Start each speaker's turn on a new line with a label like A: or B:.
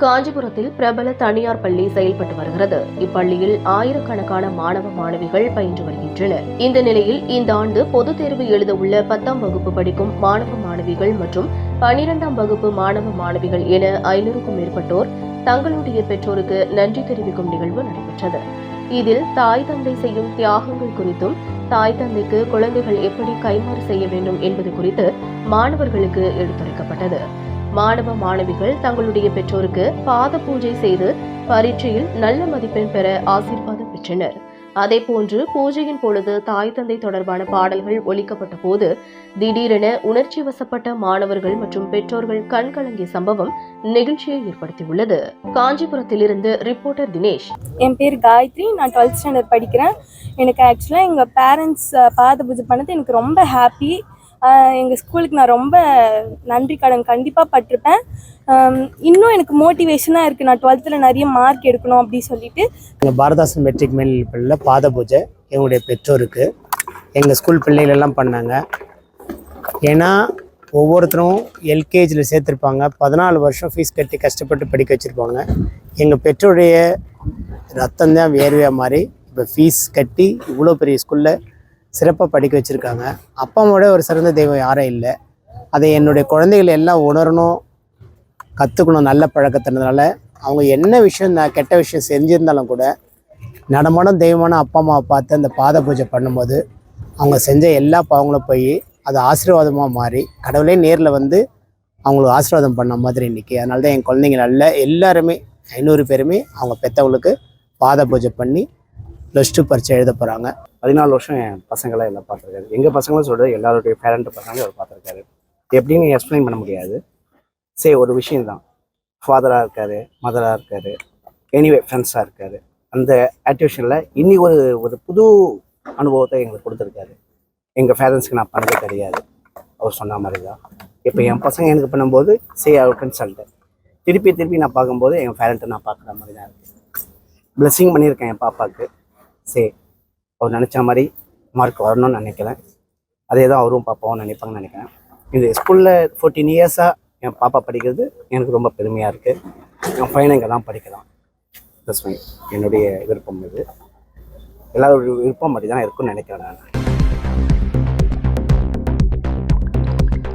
A: காஞ்சிபுரத்தில் பிரபல தனியார் பள்ளி செயல்பட்டு வருகிறது. இப்பள்ளியில் ஆயிரக்கணக்கான மாணவ மாணவிகள் பயின்று வருகின்றனர். இந்த நிலையில் இந்த ஆண்டு பொதுத் தேர்வு எழுத உள்ள 10ஆம் வகுப்பு படிக்கும் மாணவ மாணவிகள் மற்றும் 12ஆம் வகுப்பு மாணவ மாணவிகள் என 500க்கும் மேற்பட்டோர் தங்களுடைய பெற்றோருக்கு நன்றி தெரிவிக்கும் நிகழ்வு நடைபெற்றது. இதில் தாய் தந்தை செய்யும் தியாகங்கள் குறித்தும் தாய் தந்தைக்கு குழந்தைகள் எப்படி கைமாறு செய்ய வேண்டும் என்பது குறித்து மாணவர்களுக்கு எடுத்துரைக்கப்பட்டது. மாணவ மாணவிகள் தங்களுடைய பெற்றோருக்கு பாத பூஜை செய்து பரீட்சையில் நல்ல மதிப்பெண் பெற ஆசீர்வாதம் பெற்றனர். அதேபோன்று பூஜையின் பொழுது தாய் தந்தை தொடர்பான பாடல்கள் ஒலிக்கப்பட்ட போது திடீரென உணர்ச்சி வசப்பட்ட மாணவர்கள் மற்றும் பெற்றோர்கள் கண்கலங்கிய சம்பவம் நிகழ்ச்சியை ஏற்படுத்தியுள்ளது. காஞ்சிபுரத்திலிருந்து ரிப்போர்ட்டர் தினேஷ்.
B: என் பேர் காயத்ரி. நான் 12th ஸ்டாண்டர்ட் படிக்கிறேன். எனக்கு ஆக்சுவலாக எங்கள் பேரண்ட்ஸ் பாத பூஜை பண்ணது எனக்கு ரொம்ப ஹாப்பி. எங்கள் ஸ்கூலுக்கு நான் ரொம்ப நன்றி கடன் கண்டிப்பாக பட்டிருப்பேன். இன்னும் எனக்கு மோட்டிவேஷனாக இருக்குது. நான் 12th நிறைய மார்க் எடுக்கணும் அப்படின்னு சொல்லிட்டு.
C: எங்கள் பாரதாசன் மெட்ரிக் மேல் பள்ளியில் பாத பூஜை எங்களுடைய பெற்றோருக்கு எங்கள் ஸ்கூல் பிள்ளைகளெல்லாம் பண்ணாங்க. ஏன்னா ஒவ்வொருத்தரும் எல்கேஜியில் சேர்த்துருப்பாங்க. 14 வருஷம் ஃபீஸ் கட்டி கஷ்டப்பட்டு படிக்க வச்சுருப்பாங்க. எங்கள் பெற்றோருடைய ரத்தம் தான் வேர்வையாக மாறி இப்போ ஃபீஸ் கட்டி இவ்வளோ பெரிய ஸ்கூலில் சிறப்பாக படிக்க வச்சுருக்காங்க. அப்பா அம்மாவோட ஒரு சிறந்த தெய்வம் யாரும் இல்லை. அதை என்னுடைய குழந்தைகள் எல்லாம் உணரணும், கற்றுக்கணும். நல்ல பழக்கத்தினால அவங்க என்ன விஷயம் கெட்ட விஷயம் செஞ்சுருந்தாலும் கூட நடமாடும் தெய்வமான அப்பா அம்மாவை பார்த்து அந்த பாத பூஜை பண்ணும்போது அவங்க செஞ்ச எல்லா பாவங்களும் போய் அது ஆசீர்வாதமாக மாறி கடவுளே நேரில் வந்து அவங்களுக்கு ஆசீர்வாதம் பண்ண மாதிரி இன்றைக்கி. அதனால தான் என் குழந்தைங்க எல்லாருமே 500 பேருமே அவங்க பெற்றவங்களுக்கு பாத பூஜை பண்ணி +2 பரீட்சை எழுத போகிறாங்க.
D: 14 வருஷம் என் பசங்களாம் எல்லாம் பார்த்துருக்காரு. எங்கள் பசங்களும் சொல்கிறது எல்லாருடைய பேரண்ட் பசங்களும் அவர் பார்த்துருக்காரு. எப்படின்னு எக்ஸ்பிளைன் பண்ண முடியாது. சரி, ஒரு விஷயந்தான். ஃபாதராக இருக்கார், மதராக இருக்கார், எனிவே ஃப்ரெண்ட்ஸாக இருக்கார். அந்த ஆக்டிவேஷனில் இன்னி ஒரு புது அனுபவத்தை எங்களுக்கு கொடுத்துருக்காரு. எங்கள் பேரண்ட்ஸ்க்கு நான் பண்ணது கிடையாது. அவர் சொன்ன மாதிரி தான் இப்போ என் பசங்க எனக்கு பண்ணும்போது சரி அவர் கன்சல்ட்டு திருப்பி நான் பார்க்கும்போது எங்கள் பேரண்ட்டை நான் பார்க்குற மாதிரி தான் இருக்குது. பிளெஸ்ஸிங் பண்ணியிருக்கேன் என் பாப்பாவுக்கு. சரி, அவர் நினச்ச மாதிரி மார்க் வரணும்னு நினைக்கிறேன். அதே தான் அவரும் பாப்பாவும் நினைப்பாங்கன்னு நினைக்கிறேன். இந்த ஸ்கூலில் 14 இயர்ஸாக என் பாப்பா படிக்கிறது எனக்கு ரொம்ப பெருமையாக இருக்குது. என் பையனை இங்கே தான் படிக்கலாம். ப்ளஸ் என்னுடைய விருப்பம் இது. எல்லாரோட விருப்பம் அப்படி தான் இருக்குன்னு நினைக்கிறேன் நான்.